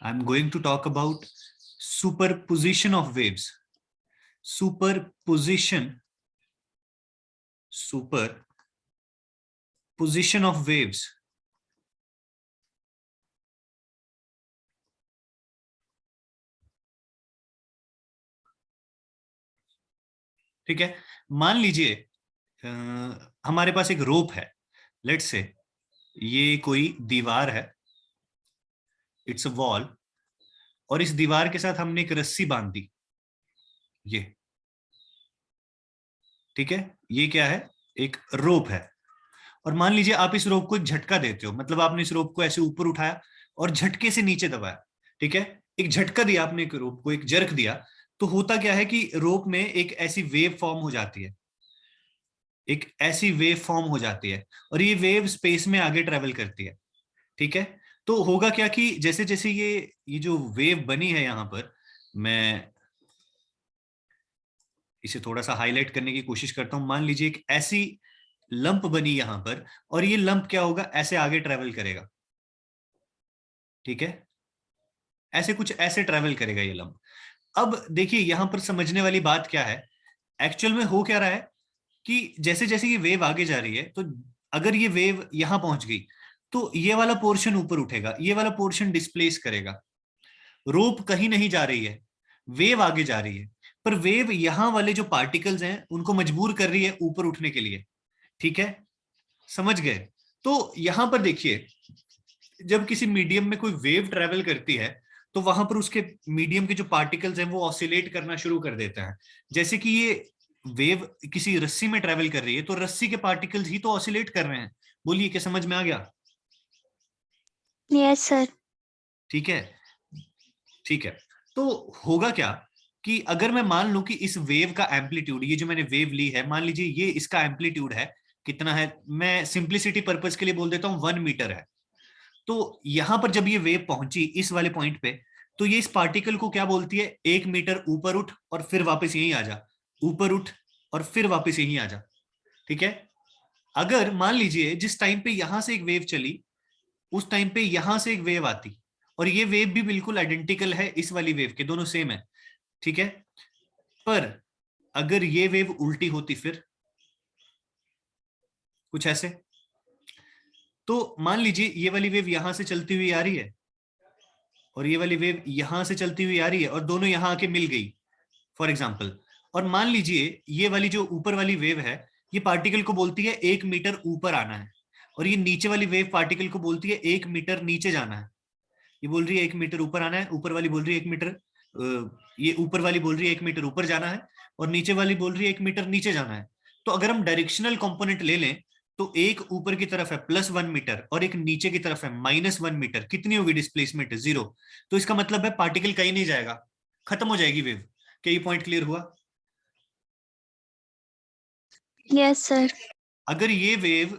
I'm going to talk about superposition of waves. Superposition of waves. ठीक है, मान लीजिए हमारे पास एक रोप है. लेट्स से ये कोई दीवार है, इट्स अ वॉल, और इस दीवार के साथ हमने एक रस्सी बांध दी. ये ठीक है, ये क्या है? एक रोप है. और मान लीजिए आप इस रोप को एक झटका देते हो, मतलब आपने इस रोप को ऐसे ऊपर उठाया और झटके से नीचे दबाया. ठीक है, एक झटका दिया आपने, एक रोप को एक जर्क दिया. तो होता क्या है कि रोप में एक ऐसी वेव फॉर्म हो जाती है, एक ऐसी वेव फॉर्म हो जाती है, और ये वेव स्पेस में आगे ट्रेवल करती है. ठीक है, तो होगा क्या कि जैसे जैसे ये जो वेव बनी है यहां पर, मैं इसे थोड़ा सा हाईलाइट करने की कोशिश करता हूं. मान लीजिए एक ऐसी लंप बनी यहां पर, और ये लंप क्या होगा, ऐसे आगे ट्रेवल करेगा. ठीक है, ऐसे कुछ ऐसे ट्रेवल करेगा ये लंप. अब देखिए यहां पर समझने वाली बात क्या है, एक्चुअल में हो क्या रहा है कि जैसे जैसे ये वेव आगे जा रही है, तो अगर ये वेव यहां पहुंच गई तो ये वाला पोर्शन ऊपर उठेगा, ये वाला पोर्शन डिस्प्लेस करेगा. रोप कहीं नहीं जा रही है, वेव आगे जा रही है, पर वेव यहां वाले जो पार्टिकल्स हैं उनको मजबूर कर रही है ऊपर उठने के लिए. ठीक है, समझ गए? तो यहां पर देखिए, जब किसी मीडियम में कोई वेव ट्रेवल करती है तो वहां पर उसके मीडियम के जो पार्टिकल्स हैं वो ऑसिलेट करना शुरू कर देते हैं. जैसे कि ये वेव किसी रस्सी में ट्रेवल कर रही है, तो रस्सी के पार्टिकल्स ही तो ऑसिलेट कर रहे हैं. बोलिए, क्या समझ में आ गया? Yes sir. ठीक है, ठीक है. तो होगा क्या कि अगर मैं मान लूं कि इस वेव का एम्पलीट्यूड, ये जो मैंने वेव ली है, मान लीजिए ये इसका एम्पलीट्यूड है, कितना है, मैं सिंप्लिसिटी पर्पस के लिए बोल देता हूं 1 मीटर है. तो यहां पर जब ये वेव पहुंची इस वाले पॉइंट पे, तो ये इस पार्टिकल को क्या बोलती है, 1 मीटर ऊपर उठ और फिर वापस यहीं आ जा, ऊपर उठ और फिर वापस यहीं आ जा. ठीक है, अगर मान लीजिए जिस टाइम पे यहां से एक वेव चली, उस टाइम पे यहां से एक वेव आती, और ये वेव भी बिल्कुल आइडेंटिकल है इस वाली वेव के, दोनों सेम है. ठीक है, पर अगर ये वेव उल्टी होती, फिर कुछ ऐसे. तो मान लीजिए ये वाली वेव यहां से चलती हुई आ रही है, और ये वाली वेव यहां से चलती हुई आ रही है, और दोनों यहां आके मिल गई फॉर एग्जाम्पल. और मान लीजिए ये वाली जो ऊपर वाली वेव है, ये पार्टिकल को बोलती है 1 मीटर ऊपर आना है, और ये नीचे वाली वेव पार्टिकल को बोलती है 1 मीटर नीचे जाना है. ये बोल रही है 1 मीटर ऊपर आना है, ऊपर वाली बोल रही है 1 मीटर, ये ऊपर वाली बोल रही है 1 मीटर ऊपर जाना है, और नीचे वाली बोल रही है 1 मीटर नीचे जाना है. तो अगर हम डायरेक्शनल कंपोनेंट ले लें, तो एक ऊपर की तरफ है +1 मीटर और एक नीचे की तरफ है -1 मीटर. कितनी होगी डिस्प्लेसमेंट? 0. तो इसका मतलब है पार्टिकल कहीं नहीं जाएगा, खत्म हो जाएगी वेव. क्या ये पॉइंट क्लियर हुआ? Yes sir. अगर ये वेव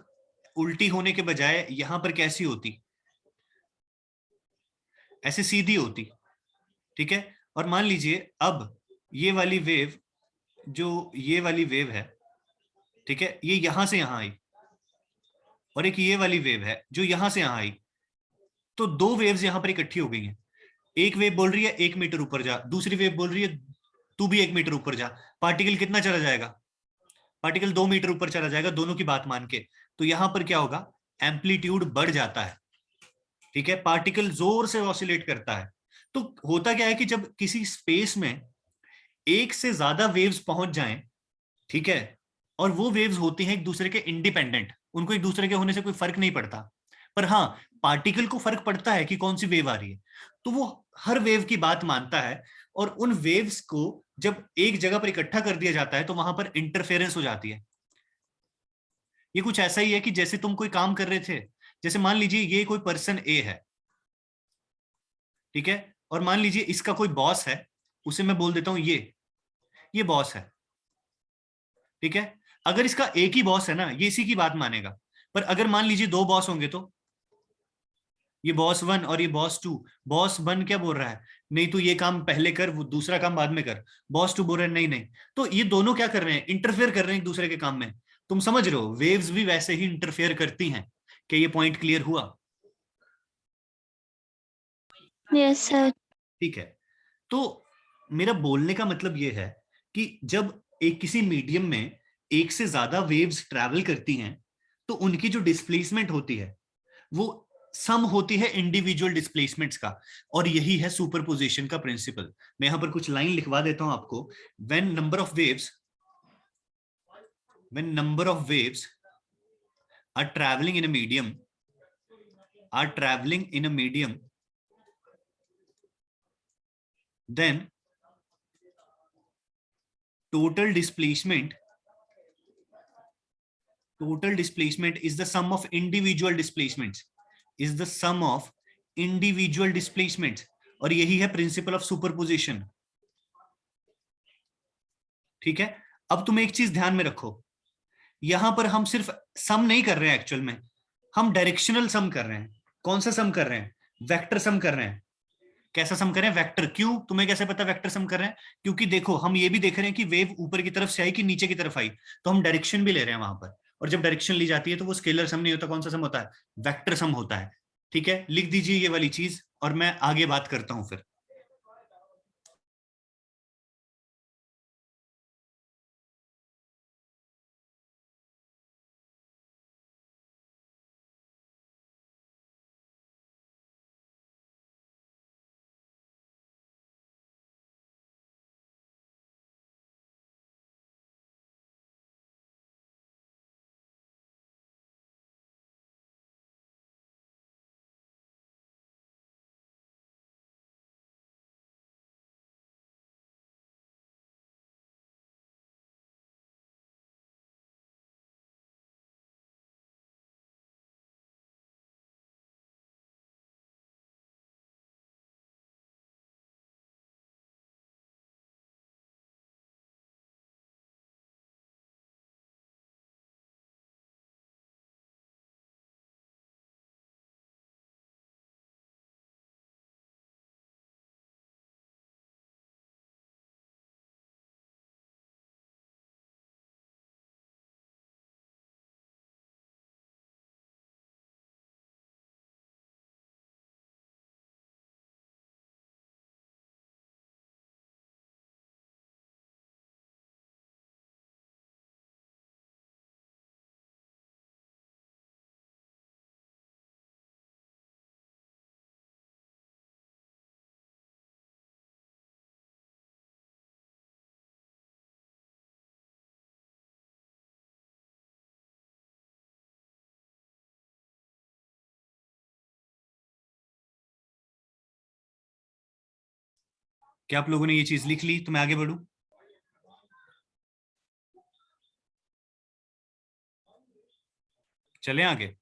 उल्टी होने के बजाय यहां पर कैसी होती, ऐसे सीधी होती. ठीक है, और मान लीजिए अब ये वाली वेव, जो ये वाली वेव है, ठीक है, ये यहां से यहां आई, और एक ये वाली वेव है जो यहां से यहां आई. तो दो वेव्स यहां पर इकट्ठी हो गई हैं. एक वेव बोल रही है 1 मीटर ऊपर जा, दूसरी वेव बोल रही है तू भी 1 मीटर ऊपर जा. पार्टिकल कितना चला जाएगा? पार्टिकल 2 मीटर ऊपर चला जाएगा, दोनों की बात मान के. तो यहां पर क्या होगा, एम्पलीट्यूड बढ़ जाता है. ठीक है, पार्टिकल जोर से ऑसिलेट करता है. तो होता क्या है कि जब किसी स्पेस में एक से ज्यादा वेव्स पहुंच जाएं, ठीक है, और वो वेव्स होती हैं एक दूसरे के इंडिपेंडेंट, उनको एक दूसरे के होने से कोई फर्क नहीं पड़ता. पर हाँ, पार्टिकल को फर्क पड़ता है कि कौन सी वेव आ रही है, तो वो हर वेव की बात मानता है. और उन वेव्स को जब एक जगह पर इकट्ठा कर दिया जाता है तो वहां पर इंटरफेरेंस हो जाती है. ये कुछ ऐसा ही है कि जैसे तुम कोई काम कर रहे थे, जैसे मान लीजिए ये कोई पर्सन ए है, ठीक है, और मान लीजिए इसका कोई बॉस है, उसे मैं बोल देता हूं ये बॉस है. ठीक है, अगर इसका एक ही बॉस है ना, ये इसी की बात मानेगा. पर अगर मान लीजिए दो बॉस होंगे, तो ये बॉस 1 और ये बॉस 2. बॉस 1 क्या बोल रहा है, नहीं तू ये काम पहले कर, वो दूसरा काम बाद में कर. बॉस 2 बोल रहा है नहीं नहीं. तो ये दोनों क्या कर रहे हैं, इंटरफेयर कर रहे हैं एक दूसरे के काम में. तुम समझ रहे हो, वेव्स भी वैसे ही इंटरफेयर करती हैं. क्या ये पॉइंट क्लियर हुआ? Yes, sir. ठीक है, तो मेरा बोलने का मतलब यह है कि जब एक किसी मीडियम में एक से ज्यादा वेव्स ट्रैवल करती हैं तो उनकी जो डिस्प्लेसमेंट होती है वो सम होती है इंडिविजुअल डिस्प्लेसमेंट्स का, और यही है सुपरपोजिशन का प्रिंसिपल। मैं यहां पर कुछ लाइन लिखवा देता हूं आपको। When number of waves are travelling in a medium then total displacement is the sum of individual displacements, और यही है प्रिंसिपल ऑफ सुपरपोजिशन। ठीक है, अब तुम एक चीज ध्यान में रखो, यहां पर हम सिर्फ सम नहीं कर रहे हैं, एक्चुअल में हम डायरेक्शनल सम कर रहे हैं। कौन सा सम कर रहे हैं? वेक्टर सम कर रहे हैं। कैसा सम करें? वेक्टर। क्यों? तुम्हें कैसे पता वेक्टर सम कर रहे हैं? क्योंकि देखो, हम ये भी देख रहे हैं कि वेव ऊपर की तरफ से आई कि नीचे की तरफ आई, तो हम डायरेक्शन भी ले रहे हैं वहां पर। और जब डायरेक्शन ली जाती है तो वो स्केलर सम नहीं होता, कौन सा सम होता है? वेक्टर सम होता है। ठीक है, लिख दीजिए ये वाली चीज और मैं आगे बात करता हूं फिर। क्या आप लोगों ने ये चीज लिख ली? तो मैं आगे बढ़ूं? चलें आगे?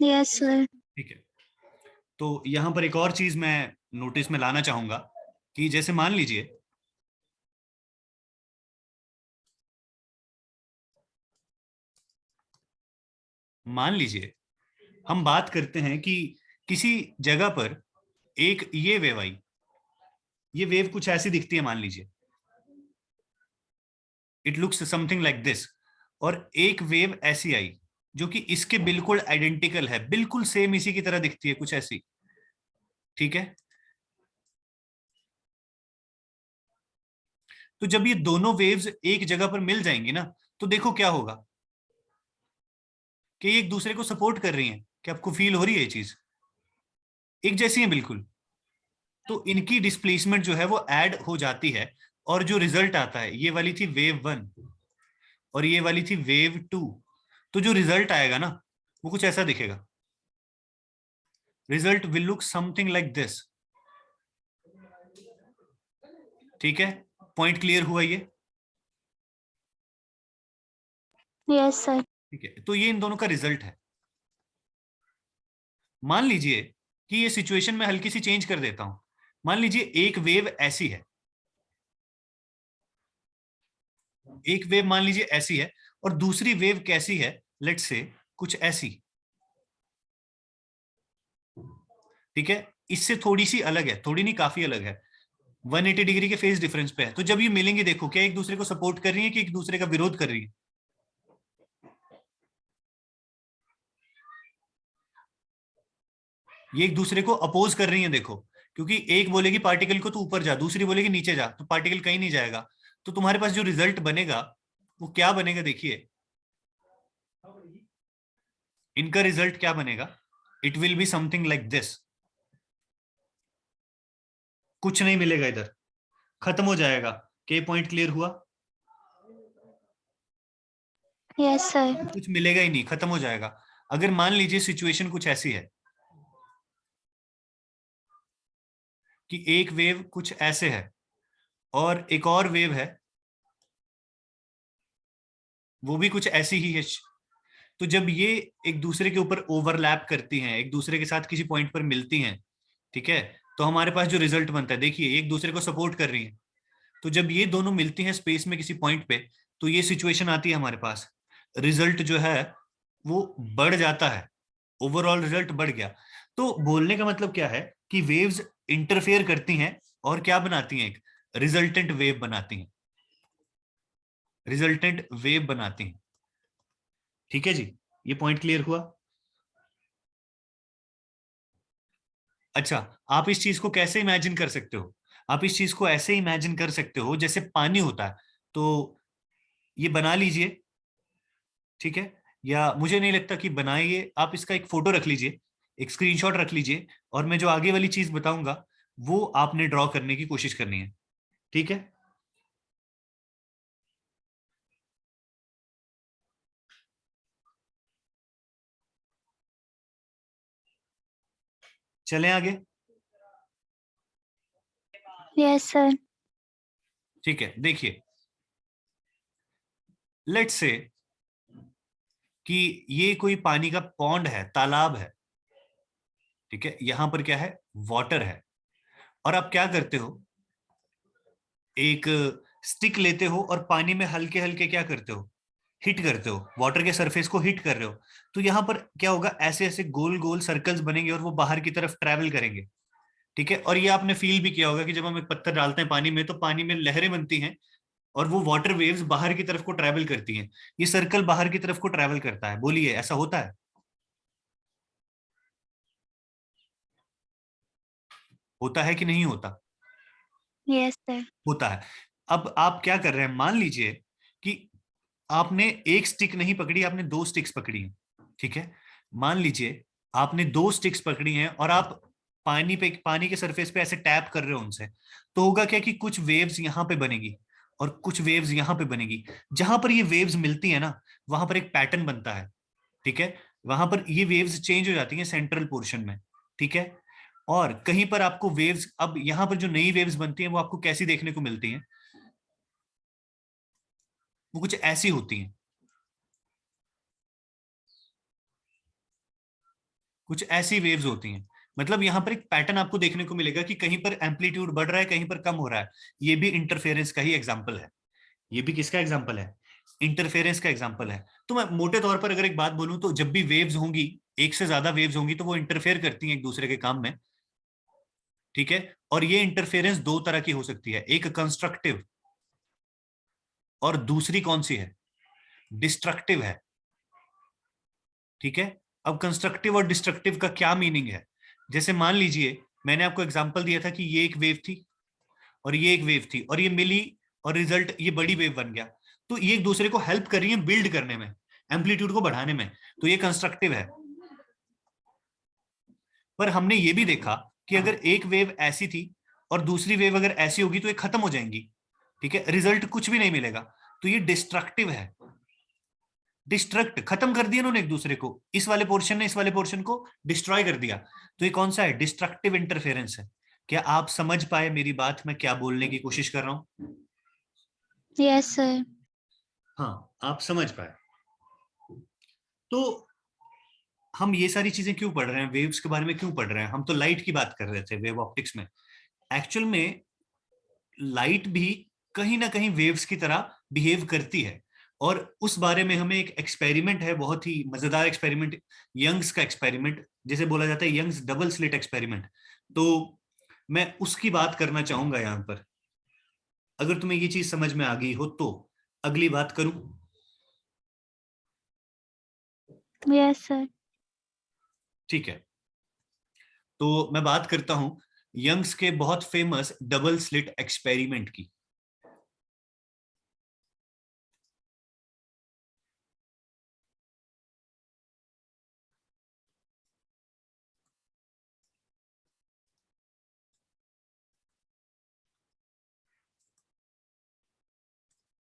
Yes, sir. ठीक है, तो यहां पर एक और चीज मैं नोटिस में लाना चाहूंगा कि जैसे मान लीजिए हम बात करते हैं कि किसी जगह पर एक ये वेव आई। ये वेव कुछ ऐसी दिखती है, मान लीजिए it looks something like this. और एक वेव ऐसी आई जो कि इसके बिल्कुल आइडेंटिकल है, बिल्कुल सेम इसी की तरह दिखती है, कुछ ऐसी। ठीक है, तो जब ये दोनों वेव्स एक जगह पर मिल जाएंगी ना, तो देखो क्या होगा कि ये एक दूसरे को सपोर्ट कर रही हैं। क्या आपको फील हो रही है ये चीज? एक जैसी है बिल्कुल। तो इनकी डिस्प्लेसमेंट जो है वो ऐड हो जाती है, और जो रिजल्ट आता है, ये वाली थी वेव 1 और ये वाली थी वेव 2। तो जो रिजल्ट आएगा ना वो कुछ ऐसा दिखेगा। Result will look something like this. ठीक है, पॉइंट क्लियर हुआ ये? Yes, sir. ठीक है, तो ये इन दोनों का रिजल्ट है। मान लीजिए कि ये सिचुएशन में हल्की सी चेंज कर देता हूं। मान लीजिए एक वेव ऐसी है, एक वेव मान लीजिए ऐसी है, और दूसरी वेव कैसी है? लेट्स से कुछ ऐसी। ठीक है, इससे थोड़ी सी अलग है, थोड़ी नहीं काफी अलग है, 180 डिग्री के फेज डिफरेंस पे है। तो जब ये मिलेंगे, देखो क्या एक दूसरे को सपोर्ट कर रही है कि एक दूसरे का विरोध कर रही है? ये एक दूसरे को अपोज कर रही है, देखो, क्योंकि एक बोलेगी पार्टिकल को तू ऊपर जा, दूसरी बोलेगी नीचे जा, तो पार्टिकल कहीं नहीं जाएगा। तो तुम्हारे पास जो रिजल्ट बनेगा वो क्या बनेगा, देखिए इनका रिजल्ट क्या बनेगा। It will be something like this. कुछ नहीं मिलेगा इधर, खत्म हो जाएगा। के पॉइंट क्लियर हुआ? Yes, sir. कुछ मिलेगा ही नहीं, खत्म हो जाएगा। अगर मान लीजिए सिचुएशन कुछ ऐसी है कि एक वेव कुछ ऐसे है और एक और वेव है वो भी कुछ ऐसी ही है, तो जब ये एक दूसरे के ऊपर ओवरलैप करती हैं, एक दूसरे के साथ किसी पॉइंट पर मिलती हैं, ठीक है, तो हमारे पास जो रिजल्ट बनता है, देखिए एक दूसरे को सपोर्ट कर रही है। तो जब ये दोनों मिलती हैं स्पेस में किसी पॉइंट पे, तो ये सिचुएशन आती है हमारे पास। रिजल्ट जो है वो बढ़ जाता है, ओवरऑल रिजल्ट बढ़ गया। तो बोलने का मतलब क्या है कि वेव्स इंटरफेयर करती हैं और क्या बनाती हैं, एक रिजल्टेंट वेव बनाती हैं, रिजल्टेंट वेव बनाती हैं। ठीक है जी, ये पॉइंट क्लियर हुआ? अच्छा, आप इस चीज को कैसे इमेजिन कर सकते हो? आप इस चीज को ऐसे इमेजिन कर सकते हो जैसे पानी होता है, तो ये बना लीजिए, ठीक है, या मुझे नहीं लगता कि बनाइए, आप इसका एक फोटो रख लीजिए, एक स्क्रीनशॉट रख लीजिए, और मैं जो आगे वाली चीज बताऊंगा वो आपने ड्रॉ करने की कोशिश करनी है, ठीक है? चलें आगे? Yes, sir. ठीक है, देखिए, लेट्स से कि ये कोई पानी का पॉन्ड है, तालाब है, ठीक है, यहां पर क्या है, वाटर है। और आप क्या करते हो, एक स्टिक लेते हो और पानी में हल्के हल्के क्या करते हो, हिट करते हो, वाटर के सरफेस को हिट कर रहे हो। तो यहां पर क्या होगा, ऐसे ऐसे गोल गोल सर्कल्स बनेंगे और वो बाहर की तरफ ट्रैवल करेंगे, ठीक है। और ये आपने फील भी किया होगा कि जब हम एक पत्थर डालते हैं पानी में तो पानी में लहरें बनती हैं और वो वाटर वेव्स बाहर की तरफ को ट्रैवल करती हैं। ये सर्कल बाहर की तरफ को ट्रैवल करता है, बोलिए ऐसा होता है? होता है कि नहीं होता? Yes, sir. होता है। अब आप क्या कर रहे हैं, मान लीजिए कि आपने एक स्टिक नहीं पकड़ी, आपने दो स्टिक्स पकड़ी हैं, ठीक है। मान लीजिए आपने दो स्टिक्स पकड़ी हैं और आप पानी के सरफेस पे ऐसे टैप कर रहे हो उनसे, तो होगा क्या कि कुछ वेव्स यहां पे बनेगी और कुछ वेव्स यहां पे बनेगी। जहां पर ये वेव्स मिलती है ना, वहां पर एक पैटर्न बनता है, ठीक है। वहां पर ये वेव्स चेंज हो जाती हैं सेंट्रल पोर्शन में, ठीक है। और कहीं पर आपको वेव्स, अब यहां पर जो नई वेव्स बनती हैं वो आपको कैसी देखने को मिलती हैं, वो कुछ ऐसी होती हैं, कुछ ऐसी वेव्स होती हैं। मतलब यहां पर एक पैटर्न आपको देखने को मिलेगा कि कहीं पर एम्पलीट्यूड बढ़ रहा है, कहीं पर कम हो रहा है। ये भी इंटरफेरेंस का ही एग्जाम्पल है। ये भी किसका एग्जाम्पल है, इंटरफेरेंस का एग्जाम्पल है। तो मैं मोटे तौर पर अगर एक बात बोलूं तो जब भी वेव्स होंगी, एक से ज्यादा वेव्स होंगी, तो वो इंटरफेयर करती हैं एक दूसरे के काम में, ठीक है। और ये इंटरफेरेंस दो तरह की हो सकती है, एक कंस्ट्रक्टिव और दूसरी कौन सी है, डिस्ट्रक्टिव है, ठीक है। अब कंस्ट्रक्टिव और डिस्ट्रक्टिव का क्या मीनिंग है, जैसे मान लीजिए मैंने आपको एग्जांपल दिया था कि ये एक वेव थी और ये एक वेव थी और ये मिली और रिजल्ट ये बड़ी वेव बन गया। तो ये एक दूसरे को हेल्प कर रही है बिल्ड करने में, एम्पलीट्यूड को बढ़ाने में, तो ये कंस्ट्रक्टिव है। पर हमने ये भी देखा कि अगर एक वेव ऐसी थी और दूसरी वेव अगर ऐसी होगी तो ये खत्म हो जाएंगी, ठीक है, रिजल्ट कुछ भी नहीं मिलेगा। तो ये डिस्ट्रक्टिव है, डिस्ट्रक्ट, खत्म कर दिया उन्होंने एक दूसरे को, इस वाले पोर्शन ने इस वाले पोर्शन को डिस्ट्रॉय कर दिया। तो ये कौन सा है, डिस्ट्रक्टिव इंटरफेरेंस है। क्या आप समझ पाए मेरी बात, मैं क्या बोलने की कोशिश कर रहा हूं? Yes, sir. हाँ, आप समझ पाए। तो हम ये सारी चीजें क्यों पढ़ रहे हैं, वेव्स के बारे में क्यों पढ़ रहे हैं? हम तो लाइट की बात कर रहे थे वेव ऑप्टिक्स में। एक्चुअल में लाइट भी कहीं ना कहीं वेव्स की तरह बिहेव करती है। और उस बारे में हमें एक एक्सपेरिमेंट है, बहुत ही मजेदार एक्सपेरिमेंट, यंग्स का एक्सपेरिमेंट, जिसे बोला जाता है यंग्स डबल स्लिट एक्सपेरिमेंट। तो मैं उसकी बात करना चाहूंगा यहां पर। अगर तुम्हें ये चीज समझ में आ गई हो तो अगली बात करूं। Yes, sir. ठीक है, तो मैं बात करता हूं यंग्स के बहुत फेमस डबल स्लिट एक्सपेरिमेंट की।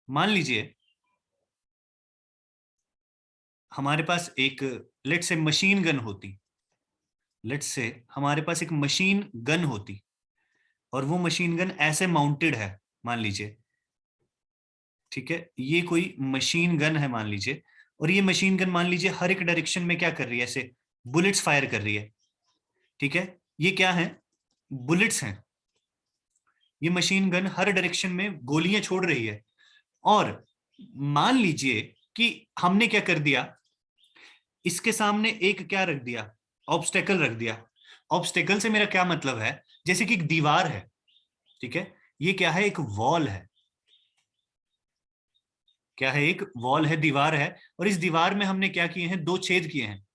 मान लीजिए हमारे पास एक लेट से मशीन गन होती, लेट से हमारे पास एक मशीन गन होती, और वो मशीन गन ऐसे माउंटेड है मान लीजिए, ठीक है, ये कोई मशीन गन है मान लीजिए, और ये मशीन गन मान लीजिए हर एक डायरेक्शन में क्या कर रही है, ऐसे बुलेट्स फायर कर रही है, ठीक है। ये क्या है, बुलेट्स हैं। ये मशीन गन हर डायरेक्शन में गोलियां छोड़ रही है, और मान लीजिए कि हमने क्या कर दिया, इसके सामने एक क्या रख दिया, ऑब्स्टेकल रख दिया। ऑब्स्टेकल से मेरा क्या मतलब है, जैसे कि एक दीवार है, ठीक है, ये क्या है, एक वॉल है, क्या है, एक वॉल है, दीवार है, और इस दीवार में हमने क्या किए हैं, दो छेद किए हैं।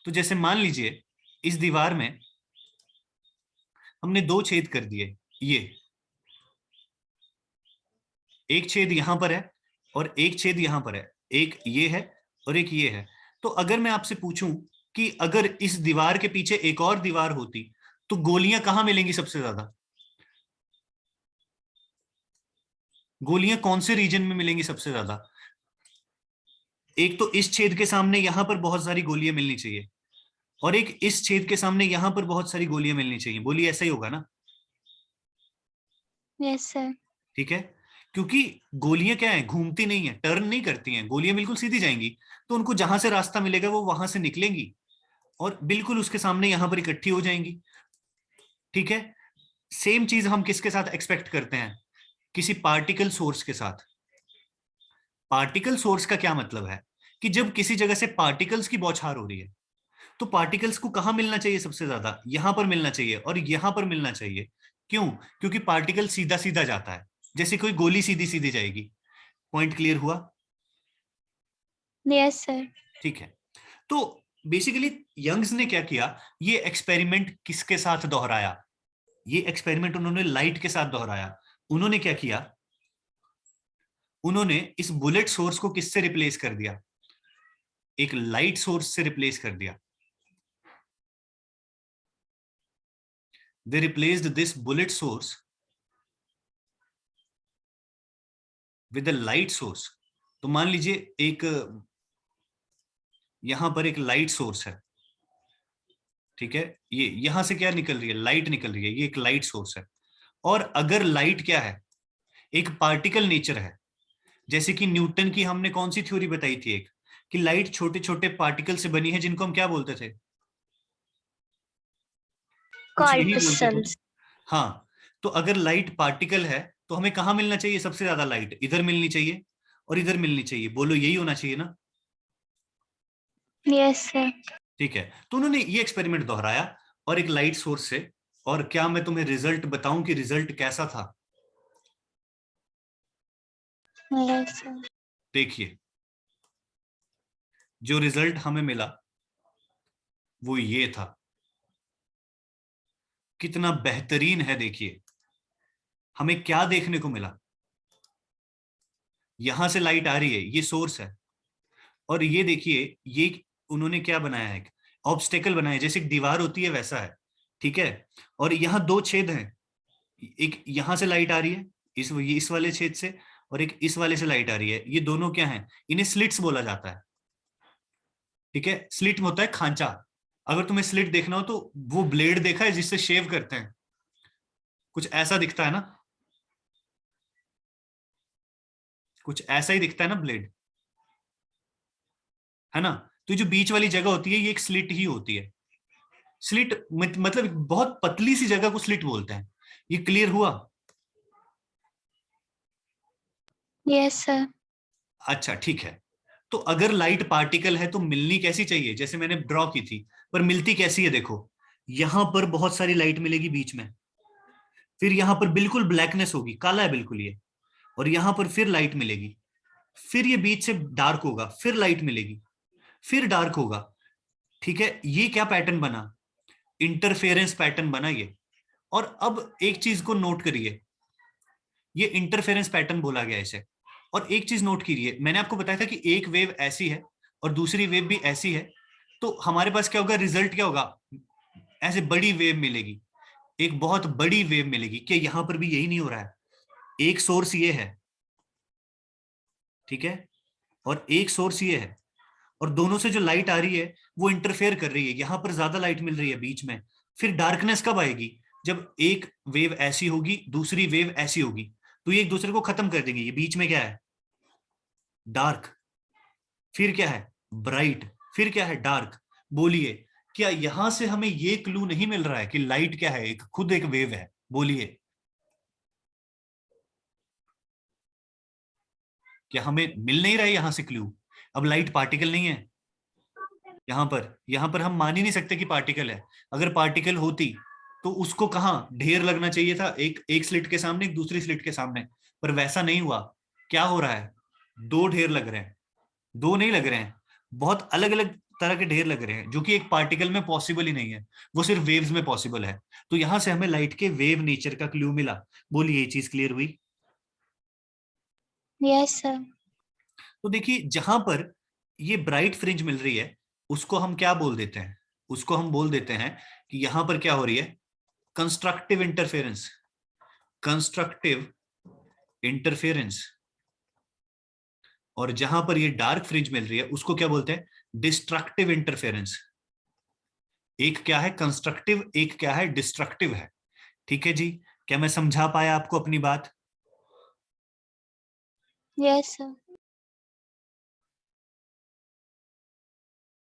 तो जैसे मान लीजिए इस दीवार में हमने दो छेद कर दिए, ये एक छेद यहां पर है और एक छेद यहां पर है, एक ये है और एक ये है। तो अगर मैं आपसे पूछूं कि अगर इस दीवार के पीछे एक और दीवार होती तो गोलियां कहां मिलेंगी सबसे ज्यादा, गोलियां कौन से रीजन में मिलेंगी सबसे ज्यादा। एक तो इस छेद के सामने यहां पर बहुत सारी गोलियां मिलनी चाहिए, और एक इस छेद के सामने यहां पर बहुत सारी गोलियां मिलनी चाहिए, बोलिए ऐसा ही होगा ना। Yes, sir. ठीक है, क्योंकि गोलियां क्या है, घूमती नहीं है, टर्न नहीं करती हैं, गोलियां बिल्कुल सीधी जाएंगी, तो उनको जहां से रास्ता मिलेगा वो वहां से निकलेंगी और बिल्कुल उसके सामने यहां पर इकट्ठी हो जाएंगी, ठीक है। सेम चीज हम किसके साथ एक्सपेक्ट करते हैं, किसी पार्टिकल सोर्स के साथ। पार्टिकल सोर्स का क्या मतलब है कि जब किसी जगह से पार्टिकल्स की बौछार हो रही है तो पार्टिकल्स को कहां मिलना चाहिए सबसे ज्यादा, यहां पर मिलना चाहिए और यहां पर मिलना चाहिए। क्यों, क्योंकि पार्टिकल सीधा सीधा जाता है, जैसे कोई गोली सीधी सीधी जाएगी। पॉइंट क्लियर हुआ। Yes, sir. ठीक है, तो बेसिकली यंग्स ने क्या किया, ये एक्सपेरिमेंट किसके साथ दोहराया, ये एक्सपेरिमेंट उन्होंने लाइट के साथ दोहराया। उन्होंने क्या किया, उन्होंने इस बुलेट सोर्स को किससे रिप्लेस कर दिया, एक लाइट सोर्स से रिप्लेस कर दिया। They replaced this bullet source with the light source. तो मान लीजिए एक यहां पर एक लाइट सोर्स है, ठीक है, ये यहां से क्या निकल रही है, लाइट निकल रही है, ये एक लाइट सोर्स है। और अगर लाइट क्या है, एक पार्टिकल नेचर है, जैसे कि न्यूटन की हमने कौन सी थ्योरी बताई थी एक, कि लाइट छोटे छोटे पार्टिकल से बनी है जिनको हम क्या बोलते थे, कुछ यही बोलते थे। Corpuscles. हाँ, तो अगर लाइट पार्टिकल है तो हमें कहाँ मिलना चाहिए सबसे ज्यादा लाइट, इधर मिलनी चाहिए और इधर मिलनी चाहिए, बोलो यही होना चाहिए ना। Yes, sir. ठीक है, तो उन्होंने ये एक्सपेरिमेंट दोहराया और एक लाइट सोर्स से, और क्या मैं तुम्हें रिजल्ट बताऊं कि रिजल्ट कैसा था। Yes, sir. देखिए जो रिजल्ट हमें मिला वो ये था, कितना बेहतरीन है। देखिए हमें क्या देखने को मिला, यहां से लाइट आ रही है, ये सोर्स है, और ये देखिए ये उन्होंने क्या बनाया है, ऑब्स्टेकल बनाया है, जैसे एक दीवार होती है वैसा है, ठीक है। और यहाँ दो छेद हैं, एक यहां से लाइट आ रही है ये इस वाले छेद से, और एक इस वाले से लाइट आ रही है, ये दोनों क्या हैं, इन्हें स्लिट्स बोला जाता है, ठीक है। स्लिट में होता है खांचा, अगर तुम्हें स्लिट देखना हो तो वो ब्लेड देखा है जिससे शेव करते हैं, कुछ ऐसा दिखता है ना, कुछ ऐसा ही दिखता है ना ब्लेड, है ना। तो जो बीच वाली जगह होती है ये एक स्लिट ही होती है। स्लिट मतलब बहुत पतली सी जगह को स्लिट बोलते हैं। ये क्लियर हुआ। Yes, sir. अच्छा ठीक है, तो अगर लाइट पार्टिकल है तो मिलनी कैसी चाहिए, जैसे मैंने ड्रॉ की थी, पर मिलती कैसी है देखो, यहां पर बहुत सारी लाइट मिलेगी बीच में, फिर यहां पर बिल्कुल ब्लैकनेस होगी, काला है बिल्कुल ये, और यहां पर फिर लाइट मिलेगी, फिर ये बीच से डार्क होगा, फिर लाइट मिलेगी, फिर डार्क होगा, ठीक है। ये क्या पैटर्न बना, इंटरफेरेंस पैटर्न बना ये। और अब एक चीज को नोट करिए, ये इंटरफेरेंस पैटर्न बोला गया इसे। और एक चीज नोट कीजिए, मैंने आपको बताया था कि एक वेव ऐसी है और दूसरी वेव भी ऐसी है, तो हमारे पास क्या होगा, रिजल्ट क्या होगा, ऐसे बड़ी वेव मिलेगी, एक बहुत बड़ी वेव मिलेगी। क्या यहां पर भी यही नहीं हो रहा है? एक सोर्स ये है, ठीक है, और एक सोर्स ये है, और दोनों से जो लाइट आ रही है वो इंटरफेयर कर रही है, यहां पर ज्यादा लाइट मिल रही है बीच में। फिर डार्कनेस कब आएगी? जब एक वेव ऐसी होगी, दूसरी वेव ऐसी होगी, तो ये एक दूसरे को खत्म कर देंगे। ये बीच में क्या है? डार्क। फिर क्या है? ब्राइट। फिर क्या है? डार्क। बोलिए, क्या यहां से हमें ये क्लू नहीं मिल रहा है कि लाइट क्या है, एक खुद एक वेव है? बोलिए, क्या हमें मिल नहीं रहा है यहां से क्लू? अब लाइट पार्टिकल नहीं है यहां पर हम मान ही नहीं सकते कि पार्टिकल है। अगर पार्टिकल होती तो उसको कहाँ ढेर लगना चाहिए था, एक एक स्लिट के सामने, एक दूसरी स्लिट के सामने, पर वैसा नहीं हुआ। क्या हो रहा है? दो ढेर लग रहे हैं। दो नहीं लग रहे हैं, बहुत अलग अलग तरह के ढेर लग रहे हैं, जो कि एक पार्टिकल में पॉसिबल ही नहीं है, वो सिर्फ वेव्स में पॉसिबल है। तो यहां से हमें लाइट के वेव नेचर का क्लू मिला। बोलिए, ये चीज क्लियर हुई? Yes sir. तो देखिए, जहां पर ये ब्राइट फ्रिंज मिल रही है, उसको हम क्या बोल देते हैं? उसको हम बोल देते हैं कि यहां पर क्या हो रही है, कंस्ट्रक्टिव इंटरफेरेंस। Constructive interference. और जहां पर ये डार्क फ्रिंज मिल रही है, उसको क्या बोलते हैं? Destructive interference. एक क्या है? कंस्ट्रक्टिव, एक क्या है? डिस्ट्रक्टिव है। ठीक है जी, क्या मैं समझा पाया आपको अपनी बात? Yes sir.